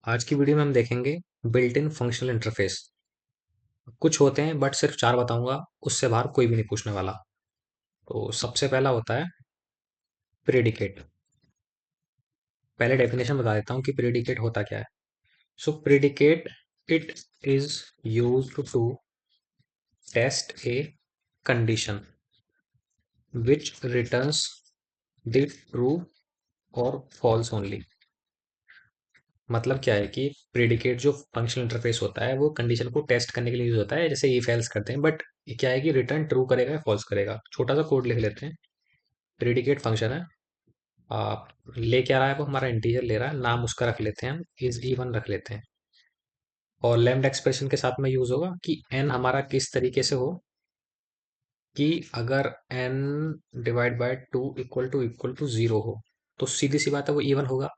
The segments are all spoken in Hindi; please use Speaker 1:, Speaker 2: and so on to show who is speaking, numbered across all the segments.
Speaker 1: आज की वीडियो में हम देखेंगे बिल्ट इन फंक्शनल इंटरफेस। कुछ होते हैं बट सिर्फ चार बताऊंगा। उससे बाहर कोई भी नहीं पूछने वाला। तो सबसे पहला होता है प्रेडिकेट। पहले डेफिनेशन बता देता हूँ कि प्रेडिकेट होता क्या है। So predicate it is used to test a condition which returns the true और फॉल्स ओनली। मतलब क्या है कि प्रेडिकेट जो फंक्शनल इंटरफेस होता है वो कंडीशन को टेस्ट करने के लिए यूज होता है, जैसे इफ एल्स करते हैं। बट क्या है कि रिटर्न ट्रू करेगा या फॉल्स करेगा। छोटा सा कोड लिख लेते हैं। प्रेडिकेट फंक्शन है। आप ले क्या रहा है, वो हमारा इंटीजर ले रहा है, नाम उसका रख लेते हैं हम, इज इवन रख लेते हैं। और लैम्ब्डा एक्सप्रेशन के साथ में यूज होगा कि एन हमारा किस तरीके से हो कि अगर n divide by two equal to zero हो तो सीधी सी बात है वो इवन होगा।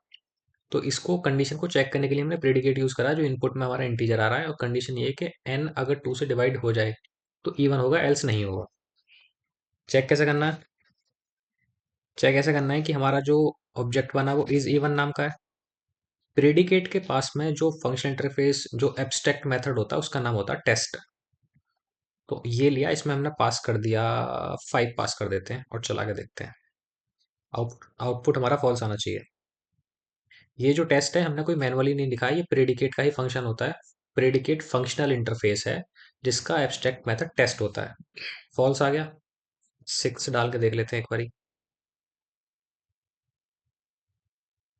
Speaker 1: तो इसको कंडीशन को चेक करने के लिए हमने प्रेडिकेट यूज करा, जो इनपुट में हमारा इंटीजर आ रहा है, और कंडीशन ये है कि एन अगर टू से डिवाइड हो जाए तो इवन होगा, एल्स नहीं होगा। चेक कैसे करना है? चेक ऐसे करना है कि हमारा जो ऑब्जेक्ट बना वो इज इवन नाम का है। प्रेडिकेट के पास में जो फंक्शन इंटरफेस जो एब्स्ट्रैक्ट मेथड होता है उसका नाम होता है टेस्ट। तो ये लिया, इसमें हमने पास कर दिया 5, पास कर देते हैं और चला के देखते हैं। आउटपुट हमारा फॉल्स आना चाहिए। ये जो टेस्ट है हमने कोई मैनुअली नहीं लिखा है, ये प्रेडिकेट का ही फंक्शन होता है। प्रेडिकेट फंक्शनल इंटरफेस है जिसका एब्स्ट्रैक्ट मेथड टेस्ट होता है। फॉल्स आ गया। 6 डाल के देख लेते हैं एक बारी।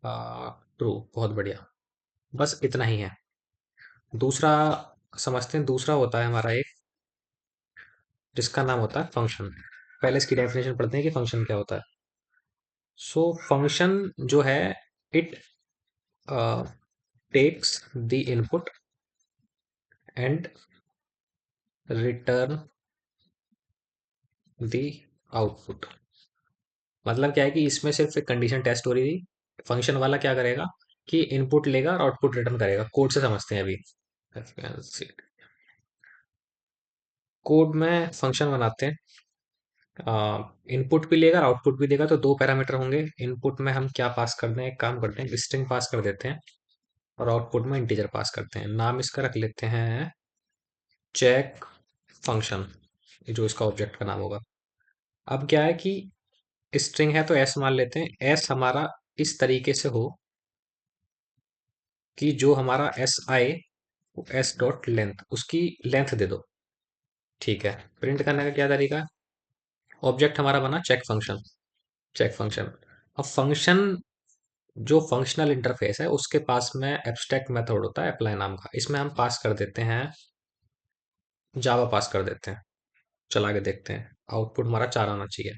Speaker 1: ट्रू, बहुत बढ़िया। बस इतना ही है। दूसरा समझते हैं। दूसरा होता है हमारा एक, जिसका नाम होता है फंक्शन। पहले इसकी डेफिनेशन पढ़ते हैं कि फंक्शन क्या होता है। सो फंक्शन जो है, it takes the input and return the output. मतलब क्या है कि इसमें सिर्फ एक कंडीशन टेस्ट हो रही थी। फंक्शन वाला क्या करेगा कि इनपुट लेगा और आउटपुट रिटर्न करेगा। कोड से समझते हैं अभी। कोड में फंक्शन बनाते हैं। इनपुट भी लेगा और आउटपुट भी देगा, तो दो पैरामीटर होंगे। इनपुट में हम क्या पास करते हैं, एक काम करते हैं, स्ट्रिंग पास कर देते हैं। और आउटपुट में इंटीजर पास करते हैं। नाम इसका रख लेते हैं चेक फंक्शन, ये जो इसका ऑब्जेक्ट का नाम होगा। अब क्या है कि स्ट्रिंग है तो एस मान लेते हैं। एस हमारा इस तरीके से हो कि जो हमारा एस आए वो एस डॉट लेंथ, उसकी लेंथ दे दो। ठीक है। प्रिंट करने का क्या तरीका है? ऑब्जेक्ट हमारा बना चेक फंक्शन। Check function. अब फंक्शन जो फंक्शनल इंटरफेस है उसके पास में एब्स्ट्रैक्ट मेथड होता है अप्लाई नाम का। इसमें हम पास कर देते हैं जावा, पास कर देते हैं। चला के देखते हैं। आउटपुट हमारा 4 आना चाहिए।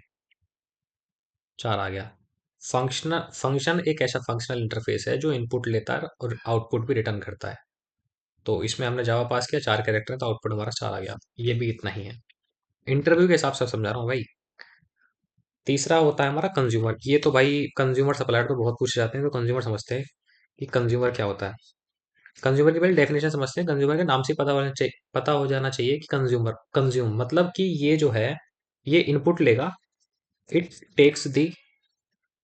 Speaker 1: 4 आ गया। फंक्शनल फंक्शन एक ऐसा फंक्शनल इंटरफेस है जो इनपुट लेता है और आउटपुट भी रिटर्न करता है। तो इसमें हमने जावा पास किया, 4 कैरेक्टर, तो आउटपुट हमारा 4 आ गया। ये भी इतना ही है। इंटरव्यू के हिसाब से समझा रहा हूँ भाई। तीसरा होता है हमारा कंज्यूमर। ये तो भाई कंज्यूमर सप्लायर तो बहुत पूछे जाते हैं, तो कंज्यूमर समझते हैं कि कंज्यूमर क्या होता है। कंज्यूमर की पहले डेफिनेशन समझते हैं। कंज्यूमर के नाम से पता हो जाना चाहिए कि कंज्यूमर, कंज्यूम मतलब कि ये जो है ये इनपुट लेगा। It takes the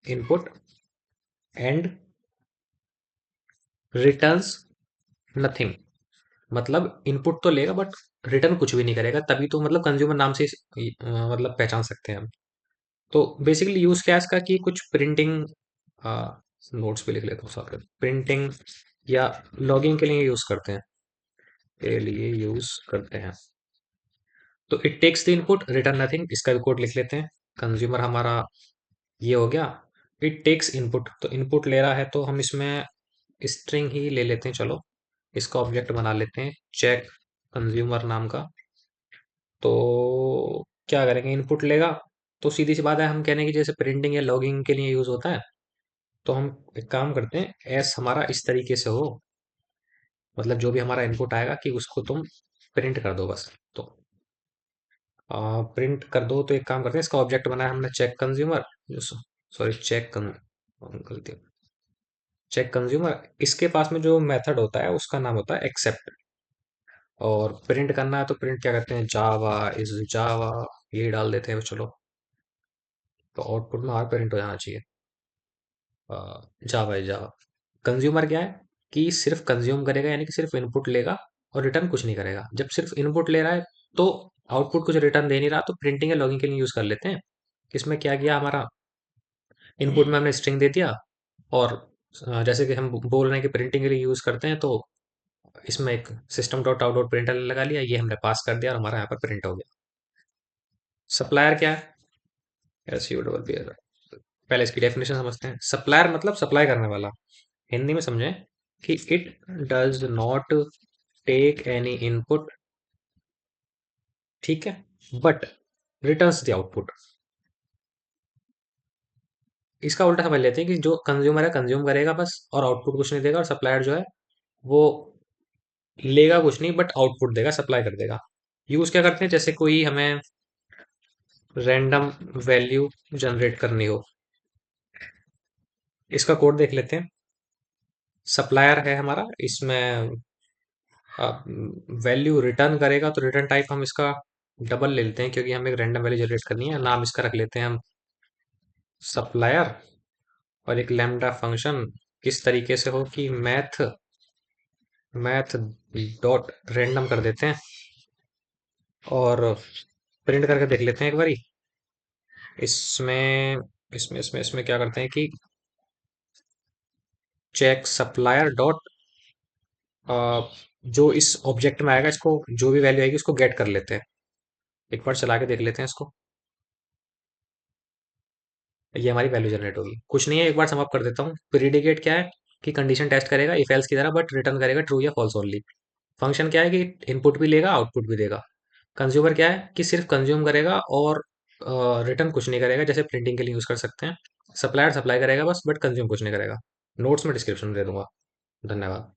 Speaker 1: input and returns nothing. मतलब इनपुट तो लेगा बट रिटर्न कुछ भी नहीं करेगा। तभी तो मतलब कंज्यूमर नाम से मतलब पहचान सकते हैं हम। तो बेसिकली यूज क्या है इसका कि कुछ प्रिंटिंग, नोट्स पे लिख लेता हूँ साथ में, प्रिंटिंग या लॉगिंग के लिए यूज करते हैं, के लिए यूज करते हैं। तो it takes the input return nothing, इसका भी कोड लिख लेते हैं। कंज्यूमर हमारा ये हो गया। इट टेक्स इनपुट, तो इनपुट ले रहा है तो हम इसमें स्ट्रिंग ही ले लेते हैं। चलो इसका ऑब्जेक्ट बना लेते हैं चेक कंज्यूमर नाम का। तो क्या करेंगे, इनपुट लेगा तो सीधी सी बात है, हम कहने की जैसे प्रिंटिंग या लॉगिंग के लिए यूज होता है। तो हम एक काम करते हैं, एस हमारा इस तरीके से हो, मतलब जो भी हमारा इनपुट आएगा कि उसको तुम प्रिंट कर दो बस। तो प्रिंट कर दो। तो एक काम करते हैं, इसका ऑब्जेक्ट बनाया हमने चेक कंज्यूमर, सॉरी चेक गलती, चेक कंज्यूमर। इसके पास में जो मेथड होता है उसका नाम होता है एक्सेप्ट। और प्रिंट करना है तो प्रिंट क्या करते हैं, जावा इज जावा, ये डाल देते हैं। चलो तो आउटपुट में आर प्रिंट हो जाना चाहिए, जावा इज जावा। कंज्यूमर क्या है? कि सिर्फ कंज्यूम करेगा, यानी कि सिर्फ इनपुट लेगा और रिटर्न कुछ नहीं करेगा। जब सिर्फ इनपुट ले रहा है तो आउटपुट कुछ रिटर्न दे नहीं रहा, तो प्रिंटिंग या लॉगिंग के लिए यूज कर लेते हैं। इसमें क्या किया, हमारा इनपुट में हमने स्ट्रिंग दे दिया, और जैसे कि हम बोल रहे हैं कि प्रिंटिंग के लिए यूज करते हैं, तो इसमें एक system dot out dot print लगा लिया, ये हमने पास कर दिया और हमारा यहाँ पर प्रिंट हो गया। सप्लायर क्या है? SURL। पहले इसकी डेफिनेशन समझते हैं। सप्लायर मतलब सप्लाई करने वाला। हिंदी में समझें कि it does not take any input, ठीक है, बट रिटर्न्स द आउटपुट। इसका उल्टा समझ लेते हैं कि जो कंज्यूमर है कंज्यूम करेगा बस, और आउटपुट कुछ नहीं देगा, और सप्लायर जो है वो लेगा कुछ नहीं बट आउटपुट देगा, सप्लाई कर देगा। यूज क्या करते हैं, जैसे कोई हमें रैंडम वैल्यू जनरेट करनी हो। इसका कोड देख लेते हैं। सप्लायर है हमारा, इसमें वैल्यू रिटर्न करेगा, तो रिटर्न टाइप हम इसका डबल ले लेते हैं, क्योंकि हमें एक रैंडम वैल्यू जनरेट करनी है। नाम इसका रख लेते हैं हम सप्लायर, और एक लैम्डा फंक्शन किस तरीके से हो कि मैथ मैथ डॉट रैंडम कर देते हैं, और प्रिंट करके देख लेते हैं एक बारी। इसमें इसमें क्या करते हैं कि चेक सप्लायर डॉट, जो इस ऑब्जेक्ट में आएगा, इसको जो भी वैल्यू आएगी उसको गेट कर लेते हैं। एक बार चला के देख लेते हैं इसको। ये हमारी वैल्यू जनरेट होगी, कुछ नहीं है। एक बार सम अप कर देता हूँ। प्रीडिकेट क्या है कि कंडीशन टेस्ट करेगा इफ एल्स की तरह, बट रिटर्न करेगा ट्रू या फॉल्स ओनली। फंक्शन क्या है कि इनपुट भी लेगा आउटपुट भी देगा। कंज्यूमर क्या है कि सिर्फ कंज्यूम करेगा और रिटर्न कुछ नहीं करेगा, जैसे प्रिंटिंग के लिए यूज कर सकते हैं। सप्लायर सप्लाई करेगा बस, बट कंज्यूम कुछ नहीं करेगा। नोट्स में डिस्क्रिप्शन में दे दूंगा। धन्यवाद।